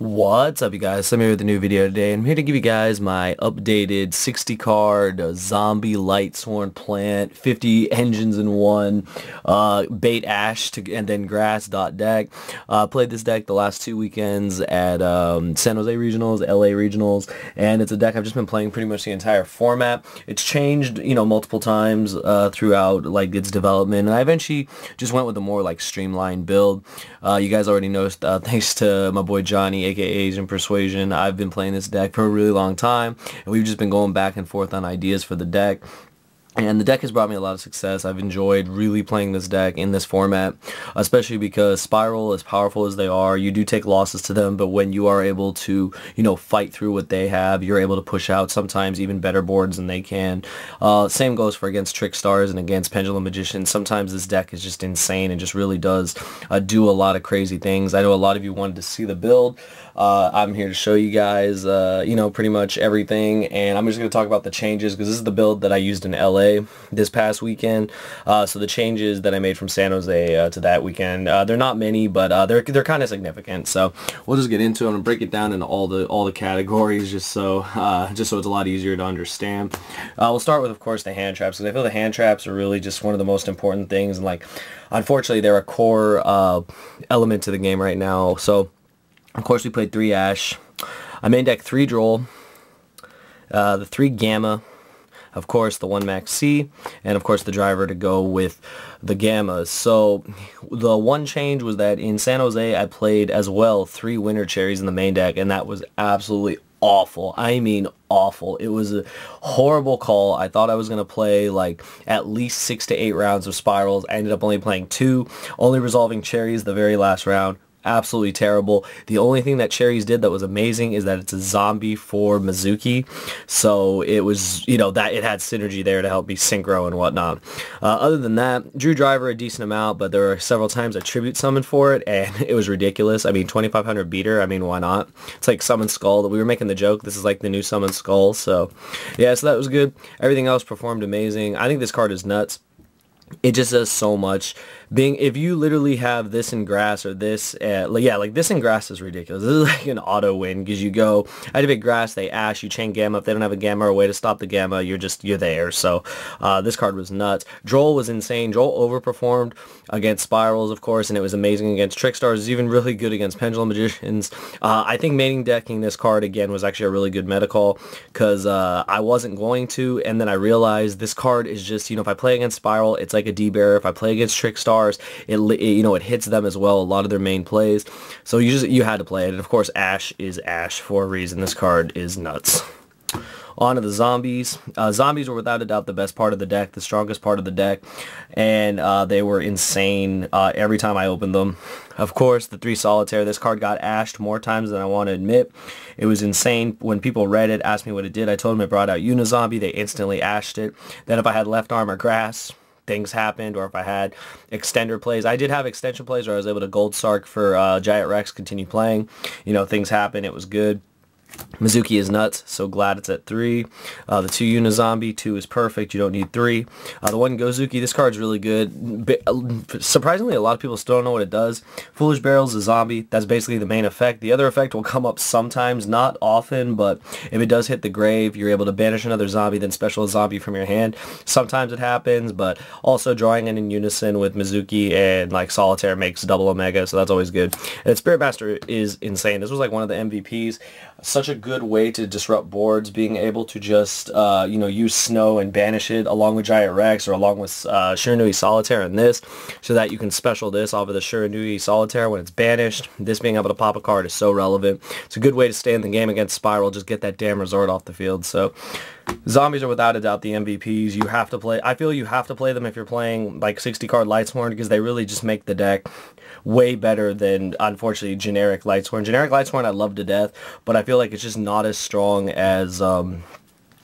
What's up, you guys? I'm here with a new video today. I'm here to give you guys my updated 60 card zombie Lightsworn plant, 50 engines in one, bait ash and then grass deck. Played this deck the last 2 weekends at San Jose Regionals, LA Regionals, and it's a deck I've just been playing pretty much the entire format. It's changed, multiple times throughout like its development, and I eventually just went with a more like streamlined build. You guys already noticed, thanks to my boy Johnny, aka Asian Persuasion, I've been playing this deck for a really long time, and we've just been going back and forth on ideas for the deck. And the deck has brought me a lot of success. I've enjoyed really playing this deck in this format, especially because Spiral, as powerful as they are, you do take losses to them, but when you are able to, fight through what they have, you're able to push out sometimes even better boards than they can. Same goes for against Trickstars and against Pendulum Magicians. Sometimes this deck is just insane and just really does do a lot of crazy things. I know a lot of you wanted to see the build. I'm here to show you guys, pretty much everything, and I'm just going to talk about the changes because this is the build that I used in LA this past weekend. So the changes that I made from San Jose to that weekend, they're not many, but they're kind of significant. So we'll just get into it. I'm gonna break it down into all the categories just so it's a lot easier to understand. We'll start with, of course, the hand traps, because I feel the hand traps are really just one of the most important things, and like, unfortunately, they're a core element to the game right now. So of course we played 3 Ash. I main deck 3 Droll, the 3 Gamma, of course the 1 Max C, and of course the driver to go with the Gammas. So the one change was that in San Jose I played as well 3 Winter Cherries in the main deck, and that was absolutely awful. I mean awful. It was a horrible call. I thought I was going to play like at least 6 to 8 rounds of Spirals. I ended up only playing 2, only resolving Cherries the very last round. Absolutely terrible. The only thing that Cherries did that was amazing is that it's a zombie for Mizuki, so it was, that it had synergy there to help me synchro and whatnot. Other than that, drew driver a decent amount, but there were several times I tribute summoned for it, and it was ridiculous. I mean, 2500 beater, I mean, why not? It's like Summon Skull. That we were making the joke, this is like the new Summon Skull, so yeah, so that was good. Everything else performed amazing. I think this card is nuts. It just does so much. If you literally have this in grass or this, like this in grass is ridiculous. This is like an auto win because you go, activate grass, they ash, you chain gamma. If they don't have a gamma or a way to stop the gamma, you're there. So this card was nuts. Droll was insane. Droll overperformed against Spirals, of course, and it was amazing against Trickstars. It was even really good against Pendulum Magicians. I think main decking this card again was actually a really good meta call because I wasn't going to, and then I realized this card is just, if I play against Spiral, it's like a D-bearer. If I play against Trickstars, it hits them as well, a lot of their main plays. So you had to play it. And of course, Ash is Ash for a reason. This card is nuts. On to the zombies. Zombies were without a doubt the best part of the deck, the strongest part of the deck, and they were insane every time I opened them. Of course, the 3 Solitaire, this card got ashed more times than I want to admit. It was insane. When people read it, asked me what it did, I told them it brought out Unizombie. They instantly ashed it. Then if I had left arm or grass, things happened, or if I had extender plays. I did have extension plays where I was able to Gold Sark for Giant Rex, continue playing. Things happened. It was good. Mizuki is nuts, so glad it's at 3. The 2 Unizombie, 2 is perfect, you don't need 3. The 1 Gozuki, this card's really good. Surprisingly, a lot of people still don't know what it does. Foolish Barrel's a zombie, that's basically the main effect. The other effect will come up sometimes, not often, but if it does hit the grave, you're able to banish another zombie, then special a zombie from your hand. Sometimes it happens, but also drawing in unison with Mizuki and like Solitaire makes double Omega, so that's always good. And Spirit Master is insane. This was like one of the MVPs. Such a good way to disrupt boards, being able to just, use Snow and banish it along with Giant Rex or along with Shiranui Solitaire and this, so that you can special this off of the Shiranui Solitaire when it's banished. This being able to pop a card is so relevant. It's a good way to stay in the game against Spiral, just get that damn resort off the field. So zombies are without a doubt the MVPs. You have to play, I feel you have to play them if you're playing like 60 card Lightsworn, because they really just make the deck way better than, unfortunately, generic Lightsworn. Generic Lightsworn I love to death, but I feel like it's just not as strong as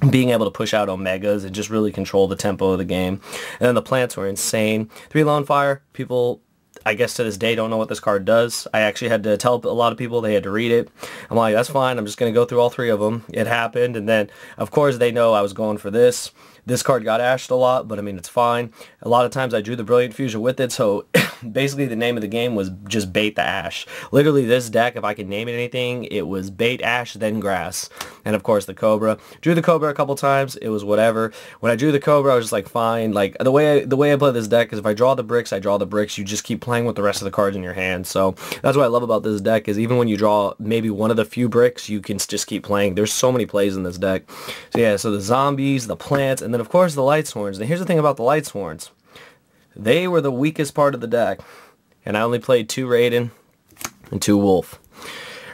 being able to push out Omegas and just really control the tempo of the game. And then the plants were insane. 3 Lone Fire, people, I guess to this day, don't know what this card does. I actually had to tell a lot of people, they had to read it. I'm like, that's fine, I'm just going to go through all 3 of them. It happened, and then, of course, they know I was going for this. This card got ashed a lot, but I mean, it's fine. A lot of times I drew the Brilliant Fusion with it, so basically the name of the game was just bait the ash. Literally this deck, if I could name it anything, it was bait ash, then grass. And of course the Cobra. Drew the Cobra a couple times, it was whatever. When I drew the Cobra, I was just like, fine. Like, the way I play this deck is if I draw the bricks, I draw the bricks. You just keep playing with the rest of the cards in your hand. So that's what I love about this deck, is even when you draw maybe one of the few bricks, you can just keep playing. There's so many plays in this deck. So yeah, so the zombies, the plants, and then of course the Lightsworns. And here's the thing about the Lightsworns. They were the weakest part of the deck, and I only played 2 Raiden and 2 Wolf.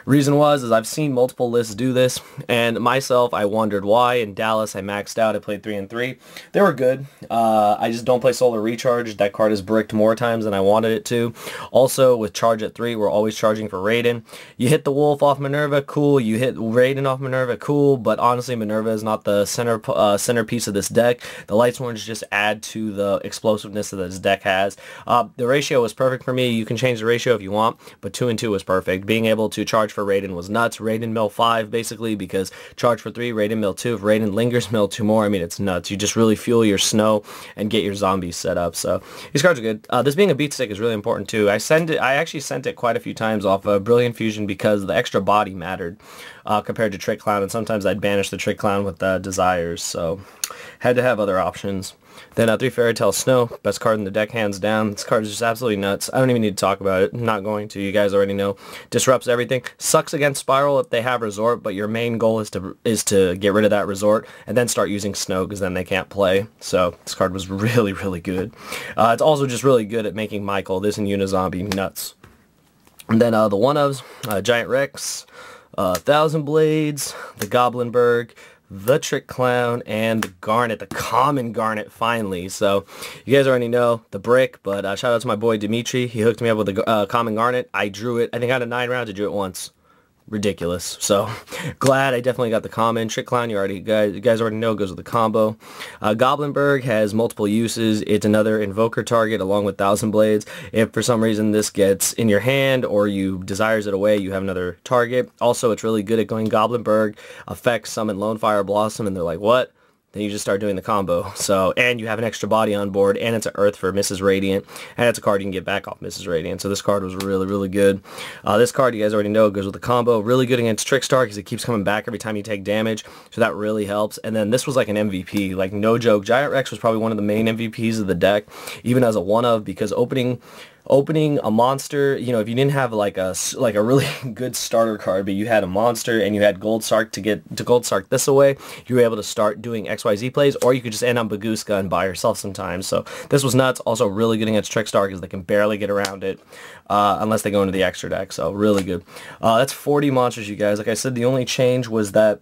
Reason was, is I've seen multiple lists do this, and myself, I wondered why. In Dallas, I maxed out. I played 3 and 3. They were good. I just don't play Solar Recharge. That card is bricked more times than I wanted it to. Also, with Charge at 3, we're always charging for Raiden. You hit the Wolf off Minerva, cool. You hit Raiden off Minerva, cool. But honestly, Minerva is not the centerpiece of this deck. The Lightsworns just add to the explosiveness that this deck has. The ratio was perfect for me. You can change the ratio if you want, but 2 and 2 was perfect. Being able to charge for Raiden was nuts. Raiden mill 5 basically, because charge for 3, Raiden mill 2. If Raiden lingers, mill 2 more. I mean, it's nuts. You just really fuel your snow and get your zombies set up. So these cards are good. This being a beat stick is really important too. I actually sent it quite a few times off Brilliant Fusion because the extra body mattered compared to Trick Clown, and sometimes I'd banish the Trick Clown with Desires, so had to have other options. Then 3 Fairy Tale Snow, best card in the deck, hands down. This card is just absolutely nuts. I don't even need to talk about it. I'm not going to. You guys already know. Disrupts everything. Sucks against Spiral if they have Resort, but your main goal is to get rid of that Resort and then start using Snow, because then they can't play. So this card was really, really good. It's also just really good at making Michael, this and Unizombie, nuts. And then the one-ofs, Giant Rex, Thousand Blades, the Goblinberg, the Trick Clown, and the Garnet, the common Garnet, finally. So you guys already know the brick, but shout out to my boy Dimitri. He hooked me up with the common Garnet. I drew it, I think out of 9 rounds, I drew it once. Ridiculous. So glad I definitely got the common. Trick Clown, you guys already know, goes with the combo. Goblinberg has multiple uses. It's another invoker target along with Thousand Blades. If for some reason this gets in your hand or you desires it away, you have another target. Also, it's really good at going Goblinberg, effects, summon Lone Fire Blossom, and they're like, what? Then you just start doing the combo. So, and you have an extra body on board, and it's an Earth for Mrs. Radiant, and it's a card you can get back off Mrs. Radiant. So this card was really, really good. This card, you guys already know, goes with the combo. Really good against Trickstar because it keeps coming back every time you take damage, so that really helps. And then this was like an MVP, like no joke. Giant Rex was probably one of the main MVPs of the deck, even as a one-of, because opening a monster, you know, if you didn't have like a really good starter card, but you had a monster and you had Gold Sark to get to Gold Sark this away, you were able to start doing XYZ plays, or you could just end on Baguska and buy yourself sometimes. So this was nuts. Also really good against Trickstar because they can barely get around it unless they go into the extra deck. So really good. That's 40 monsters, you guys. Like I said, the only change was that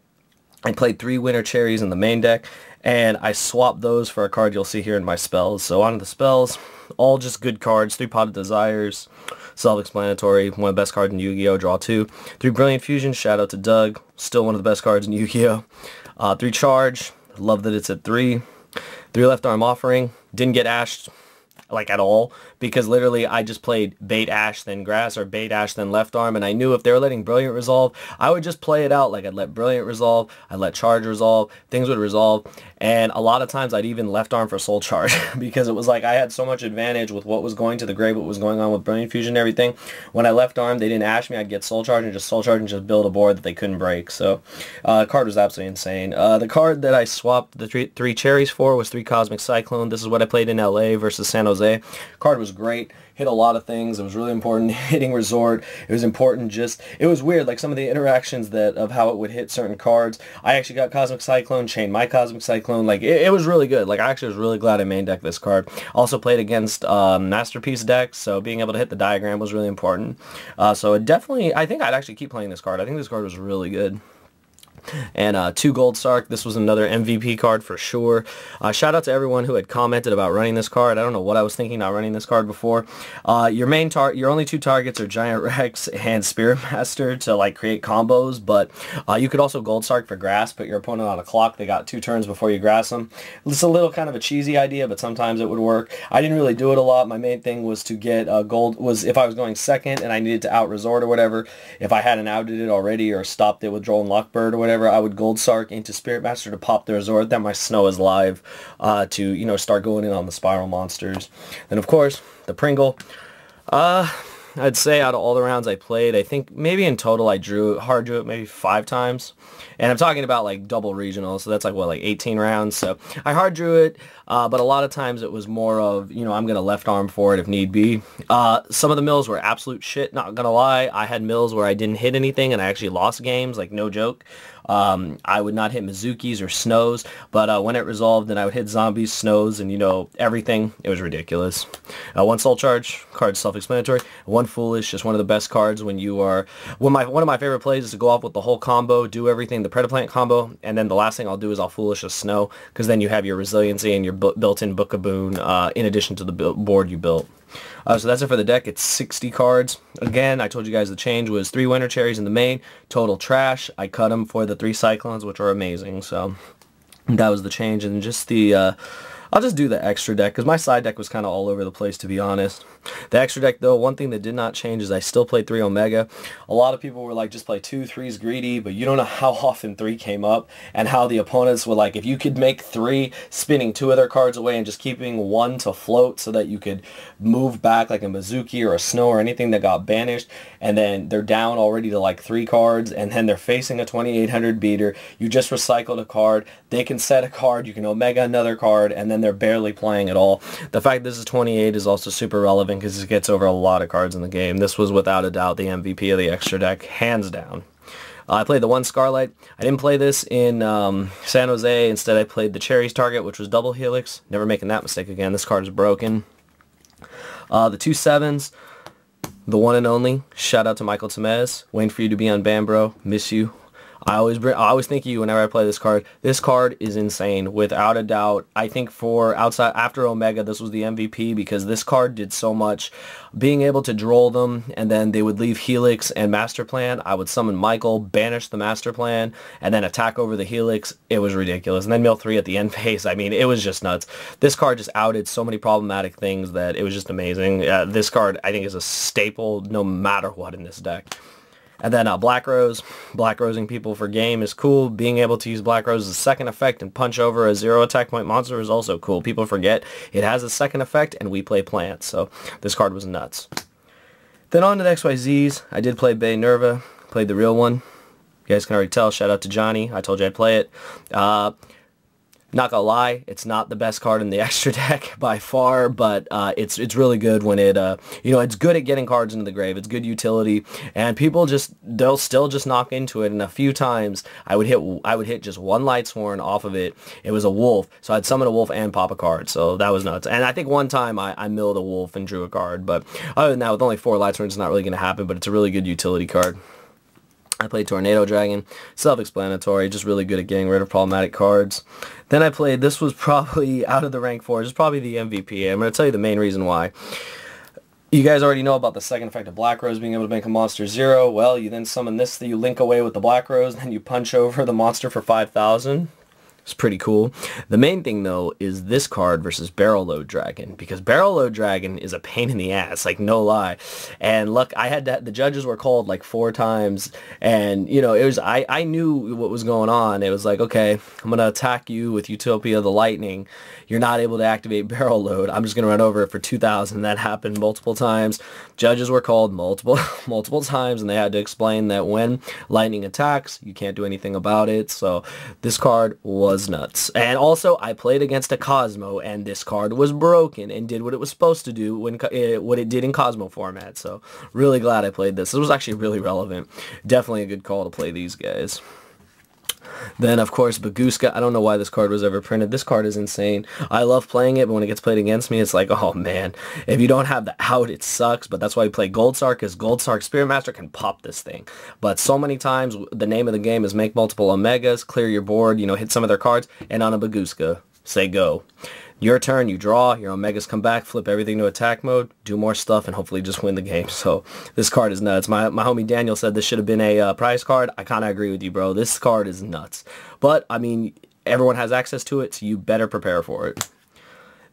I played 3 Winter Cherries in the main deck, and I swapped those for a card you'll see here in my spells. So on to the spells, all just good cards. 3 Pot of Desires, self-explanatory, one of the best cards in Yu-Gi-Oh! Draw 2. 3 Brilliant Fusion, shout out to Doug, still one of the best cards in Yu-Gi-Oh! 3 Charge, love that it's at 3. 3 Left Arm Offering, didn't get ashed like at all, because literally I just played bait ash then grass or bait ash then left arm, and I knew if they were letting Brilliant resolve, I would just play it out. Like I'd let Brilliant resolve, I'd let Charge resolve, things would resolve, and a lot of times I'd even left arm for Soul Charge because it was like I had so much advantage with what was going to the grave, what was going on with Brilliant Fusion and everything. When I left arm, they didn't ash me, I'd get Soul Charge and just build a board that they couldn't break. So the card was absolutely insane. The card that I swapped the 3 cherries for was 3 Cosmic Cyclone. This is what I played in LA versus San Jose. Card was great, hit a lot of things. It was really important hitting Resort. It was important, it was weird, like some of the interactions of how it would hit certain cards. I actually got Cosmic Cyclone, chained my Cosmic Cyclone, like it was really good. Like I actually was really glad I main decked this card. Also played against Masterpiece decks, so being able to hit the diagram was really important. So it definitely, I think I'd actually keep playing this card. I think this card was really good. And 2 Gold Sark, this was another MVP card for sure. Shout out to everyone who had commented about running this card. I don't know what I was thinking not running this card before. Your only 2 targets are Giant Rex and Spirit Master to like create combos, but you could also Gold Sark for grass, put your opponent on a clock. They got 2 turns before you grass them. It's a little kind of a cheesy idea, but sometimes it would work. I didn't really do it a lot. My main thing was to get gold, was if I was going second and I needed to out Resort or whatever, if I hadn't outed it already or stopped it with Droll and Luckbird or whatever, whatever, I would Gold Sark into Spirit Master to pop the resort. Then my Snow is live to, you know, start going in on the Spiral monsters. And of course, the Pringle. I'd say out of all the rounds I played, I think maybe in total I hard drew it maybe 5 times. And I'm talking about like double regional, so that's like what, like 18 rounds. So I hard drew it, but a lot of times it was more of, you know, I'm going to left arm for it if need be. Some of the mills were absolute shit, not going to lie. I had mills where I didn't hit anything and I actually lost games, like no joke. I would not hit Mizukis or Snows, but when it resolved, then I would hit Zombies, Snows, and, you know, everything. It was ridiculous. 1 Soul Charge, card self-explanatory. 1 Foolish, just one of the best cards when you are... one of my favorite plays is to go off with the whole combo, do everything, the Predaplant combo, and then the last thing I'll do is I'll Foolish a Snow, because then you have your resiliency and your built-in Book of Boon in addition to the board you built. So that's it for the deck. It's 60 cards. Again, I told you guys the change was 3 Winter Cherries in the main. Total trash. I cut them for the 3 Cyclones, which are amazing. So that was the change. And just the... I'll just do the extra deck, because my side deck was kind of all over the place, to be honest. The extra deck, though, one thing that did not change is I still played 3 Omega. A lot of people were like, just play 2, 3's greedy, but you don't know how often 3 came up, and how the opponents were like, if you could make 3 spinning 2 of their cards away and just keeping 1 to float so that you could move back like a Mizuki or a Snow or anything that got banished, and then they're down already to like 3 cards, and then they're facing a 2800 beater, you just recycled a card, they can set a card, you can Omega another card, and then they're barely playing at all. The fact this is 28 is also super relevant because it gets over a lot of cards in the game. This was without a doubt the MVP of the extra deck, hands down. I played the 1 Scarlight. I didn't play this in San Jose. Instead, I played the Cherries target, which was double Helix. Never making that mistake again. This card is broken. The 2 7s, the one and only. Shout out to Michael Tamez. Waiting for you to be on Bam, bro. Miss you. I always think of you whenever I play this card. This card is insane, without a doubt. I think after Omega, this was the MVP because this card did so much. Being able to droll them, and then they would leave Helix and Master Plan. I would summon Michael, banish the Master Plan, and then attack over the Helix. It was ridiculous. And then mill 3 at the end phase. I mean, it was just nuts. This card just outed so many problematic things that it was just amazing. This card, I think, is a staple no matter what in this deck. And then Black Rose. Black Rosing people for game is cool. Being able to use Black Rose as a second effect and punch over a 0 attack point monster is also cool. People forget it has a second effect and we play plants. So this card was nuts. Then on to the XYZs. I did play Bay Nerva. Played the real one. You guys can already tell. Shout out to Johnny. I told you I'd play it. Not gonna lie, it's not the best card in the extra deck by far, but it's really good when it you know, it's good at getting cards into the grave. It's good utility, and people they'll still just knock into it. And a few times I would hit just 1 Lightsworn off of it. It was a wolf, so I'd summon a wolf and pop a card. So that was nuts. And I think one time I milled a wolf and drew a card, but other than that, with only 4 Lightsworns, it's not really gonna happen. But it's a really good utility card. I played Tornado Dragon, self-explanatory, just really good at getting rid of problematic cards. Then I played, this was probably out of the rank 4, just probably the MVP. I'm going to tell you the main reason why. You guys already know about the second effect of Black Rose being able to make a monster 0. Well, you then summon this, that you link away with the Black Rose, then you punch over the monster for 5,000. It's pretty cool. The main thing, though, is this card versus Barrel Load Dragon, because Barrel Load Dragon is a pain in the ass, like, no lie. And look, the judges were called like 4 times, and, you know, it was, I knew what was going on. It was like, okay, I'm going to attack you with Utopia the Lightning. You're not able to activate Barrel Load. I'm just going to run over it for 2,000. That happened multiple times. Judges were called multiple times, and they had to explain that when Lightning attacks, you can't do anything about it. So this card was nuts. And also, I played against a Cosmo, and this card was broken and did what it was supposed to do when what it did in Cosmo format. So really glad I played this. This was actually really relevant. Definitely a good call to play these guys. Then, of course, Baguska. I don't know why this card was ever printed. This card is insane. I love playing it, but when it gets played against me, it's like, oh, man. If you don't have the out, it sucks. But that's why we play Gold Sark, because Gold Sark Spirit Master can pop this thing. But so many times, the name of the game is make multiple Omegas, clear your board, you know, hit some of their cards, and on a Baguska, say go. Your turn, you draw, your Omegas come back, flip everything to attack mode, do more stuff, and hopefully just win the game. So this card is nuts. My homie Daniel said this should have been a prize card. I kind of agree with you, bro. This card is nuts. But, I mean, everyone has access to it, so you better prepare for it.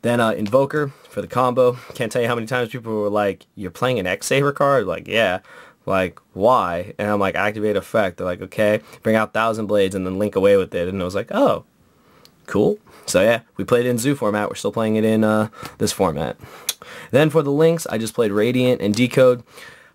Then Invoker for the combo. Can't tell you how many times people were like, you're playing an X-Saver card? Like, yeah. Like, why? And I'm like, activate effect. They're like, okay, bring out 1,000 Blades and then link away with it. And I was like, oh, cool. So yeah, we played it in Zoo format. We're still playing it in this format. Then for the links, I just played Radiant and Decode.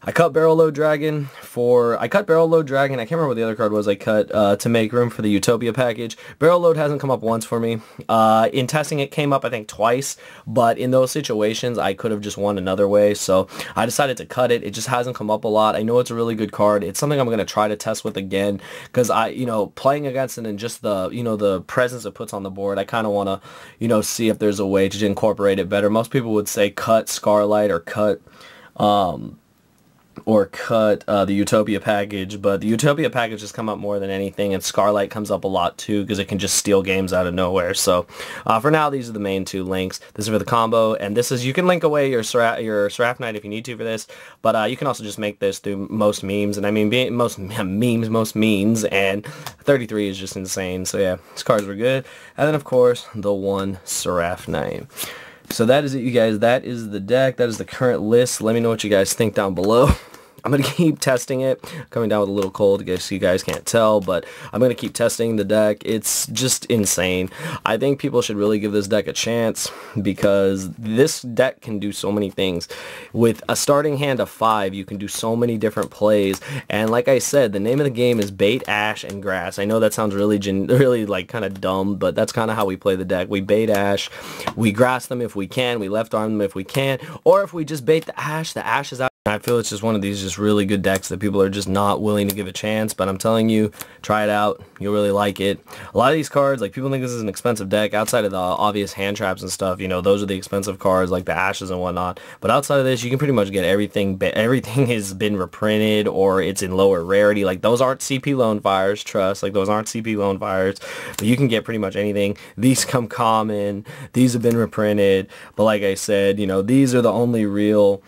I cut Barrel Load Dragon I can't remember what the other card was I cut to make room for the Utopia package. Barrel Load hasn't come up once for me. In testing it came up I think twice, but in those situations I could have just won another way, so I decided to cut it. It just hasn't come up a lot. I know it's a really good card. It's something I'm going to try to test with again, because playing against it and just the, the presence it puts on the board, I kind of want to, see if there's a way to incorporate it better. Most people would say cut Scarlight or cut the Utopia package, but the Utopia package has come up more than anything, and Scarlight comes up a lot too because it can just steal games out of nowhere. So for now, these are the main two links. This is for the combo, and this is, you can link away your Seraph Knight if you need to for this, but you can also just make this through most memes, and I mean most memes, and 33 is just insane. So yeah, these cards were good. And then of course the one Seraph Knight. So that is it, you guys. That is the deck. That is the current list. Let me know what you guys think down below. I'm going to keep testing it. Coming down with a little cold, I guess you guys can't tell, but I'm going to keep testing the deck. It's just insane. I think people should really give this deck a chance, because this deck can do so many things. With a starting hand of 5, you can do so many different plays, and like I said, the name of the game is bait, ash, and grass. I know that sounds really like kind of dumb, but that's kind of how we play the deck. We bait ash, we grass them if we can, we left arm them if we can, or if we just bait the ash is out. I feel it's just one of these just really good decks that people are just not willing to give a chance, but I'm telling you, try it out. You'll really like it. A lot of these cards, like, people think this is an expensive deck. Outside of the obvious hand traps and stuff, those are the expensive cards, like the ashes and whatnot. But outside of this, you can pretty much get everything. Everything has been reprinted, or it's in lower rarity. Like, those aren't CP Lone Fires, trust. Like, those aren't CP Lone Fires. But you can get pretty much anything. These come common. These have been reprinted. But like I said, these are the only real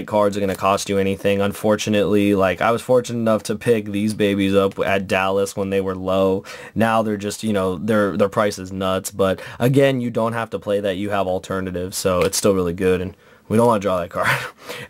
cards are going to cost you anything. Unfortunately, I was fortunate enough to pick these babies up at Dallas when they were low. Now they're just, their price is nuts. But again, you don't have to play that. You have alternatives, so it's still really good, and we don't want to draw that card.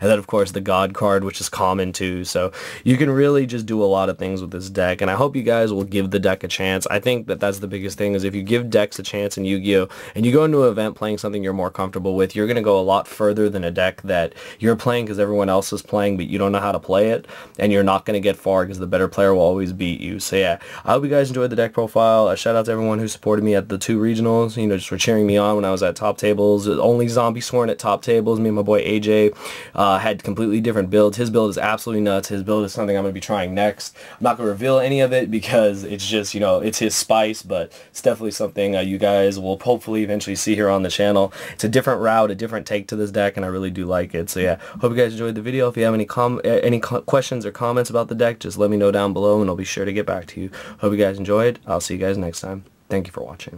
And then of course the God card, which is common too, so you can really just do a lot of things with this deck, and I hope you guys will give the deck a chance. I think that that's the biggest thing, is if you give decks a chance in Yu-Gi-Oh! And you go into an event playing something you're more comfortable with, you're going to go a lot further than a deck that you're playing because everyone else is playing but you don't know how to play it, and you're not going to get far because the better player will always beat you. So yeah, I hope you guys enjoyed the deck profile. A shout out to everyone who supported me at the 2 regionals, just for cheering me on when I was at top tables. Only Zombie Sworn at top tables. Me and my boy AJ had completely different builds. His build is absolutely nuts. His build is something I'm going to be trying next. I'm not going to reveal any of it because it's just, it's his spice, but it's definitely something you guys will hopefully eventually see here on the channel. It's a different route, a different take to this deck, and I really do like it. So yeah, hope you guys enjoyed the video. If you have any questions or comments about the deck, just let me know down below and I'll be sure to get back to you. Hope you guys enjoyed. I'll see you guys next time. Thank you for watching.